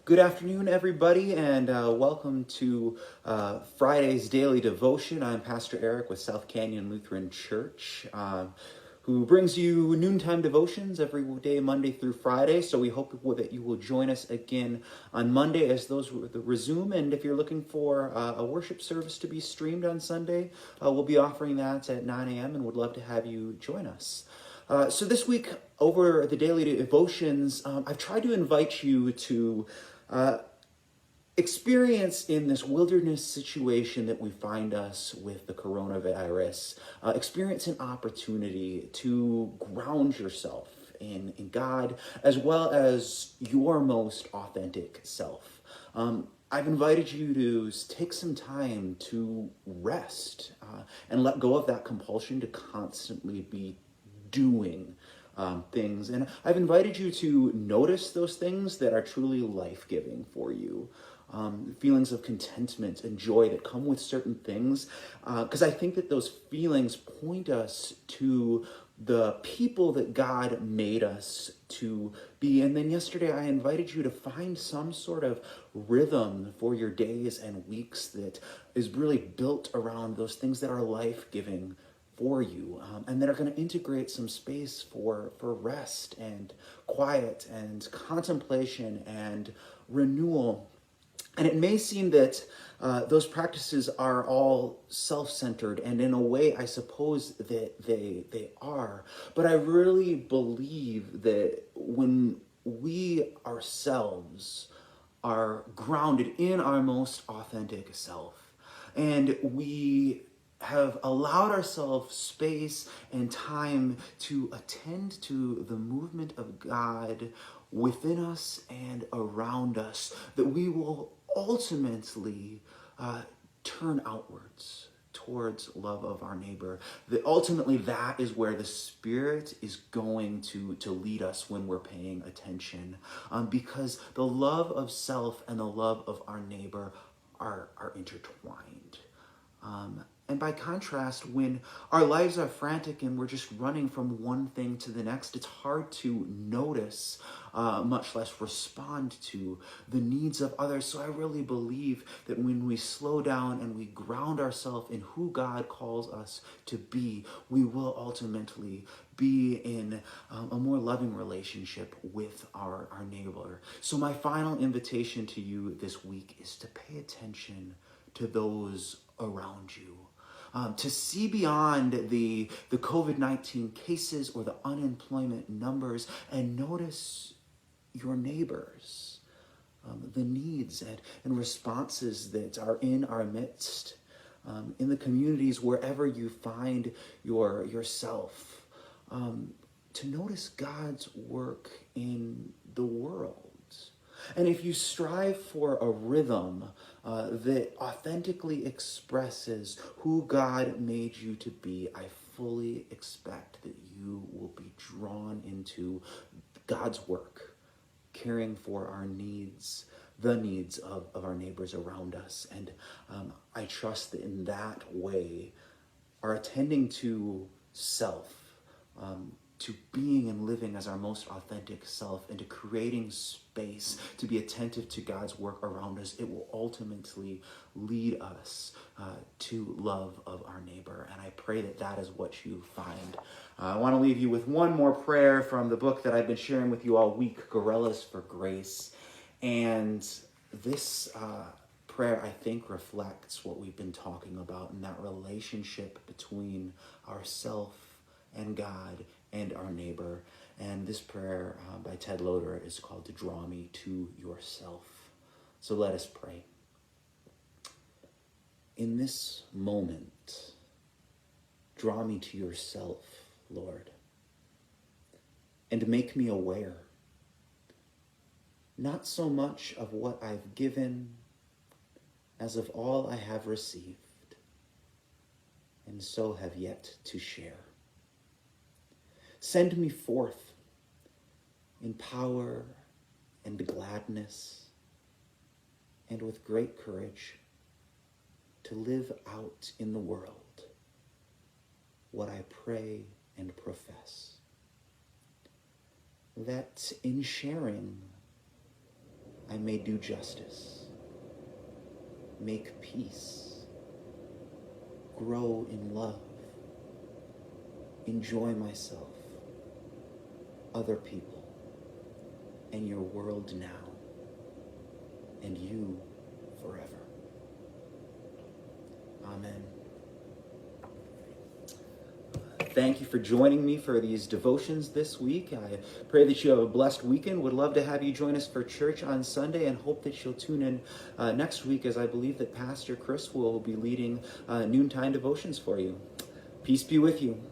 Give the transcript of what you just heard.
Good afternoon, everybody, and welcome to Friday's Daily Devotion. I'm Pastor Eric with South Canyon Lutheran Church, who brings you noontime devotions every day, Monday through Friday. So we hope that you will join us again on Monday as those resume. And if you're looking for a worship service to be streamed on Sunday, we'll be offering that at 9 a.m. and would love to have you join us. So this week, over the daily devotions, I've tried to invite you to experience in this wilderness situation that we find us with the coronavirus, experience an opportunity to ground yourself in God as well as your most authentic self. I've invited you to take some time to rest and let go of that compulsion to constantly be doing things. And I've invited you to notice those things that are truly life-giving for you. Feelings of contentment and joy that come with certain things. Because I think that those feelings point us to the people that God made us to be. And then yesterday I invited you to find some sort of rhythm for your days and weeks that is really built around those things that are life-giving for you, and that are going to integrate some space for rest and quiet and contemplation and renewal. And it may seem that those practices are all self-centered, and in a way, I suppose that they are. But I really believe that when we ourselves are grounded in our most authentic self, and we have allowed ourselves space and time to attend to the movement of God within us and around us, that we will ultimately turn outwards towards love of our neighbor. That ultimately that is where the Spirit is going to lead us when we're paying attention, because the love of self and the love of our neighbor are intertwined. And by contrast, when our lives are frantic and we're just running from one thing to the next, it's hard to notice, much less respond to the needs of others. So I really believe that when we slow down and we ground ourselves in who God calls us to be, we will ultimately be in a more loving relationship with our neighbor. So my final invitation to you this week is to pay attention to those around you. To see beyond the COVID-19 cases or the unemployment numbers and notice your neighbors, the needs and responses that are in our midst, in the communities wherever you find yourself, to notice God's work in the world. And if you strive for a rhythm that authentically expresses who God made you to be, I fully expect that you will be drawn into God's work, caring for our needs, the needs of our neighbors around us. And I trust that in that way, our attending to self, to being and living as our most authentic self, and to creating space to be attentive to God's work around us, it will ultimately lead us to love of our neighbor. And I pray that that is what you find. I want to leave you with one more prayer from the book that I've been sharing with you all week, Gorillas for Grace. And this prayer, I think, reflects what we've been talking about in that relationship between ourself and God and our neighbor. And this prayer by Ted Loder is called To Draw Me to Yourself. So let us pray. In this moment, draw me to yourself, Lord, and make me aware, not so much of what I've given as of all I have received, and so have yet to share. Send me forth in power and gladness and with great courage to live out in the world what I pray and profess. That in sharing, I may do justice, make peace, grow in love, enjoy myself, other people, and your world now, and you forever. Amen. Thank you for joining me for these devotions this week. I pray that you have a blessed weekend. Would love to have you join us for church on Sunday, and hope that you'll tune in next week, as I believe that Pastor Chris will be leading noontime devotions for you. Peace be with you.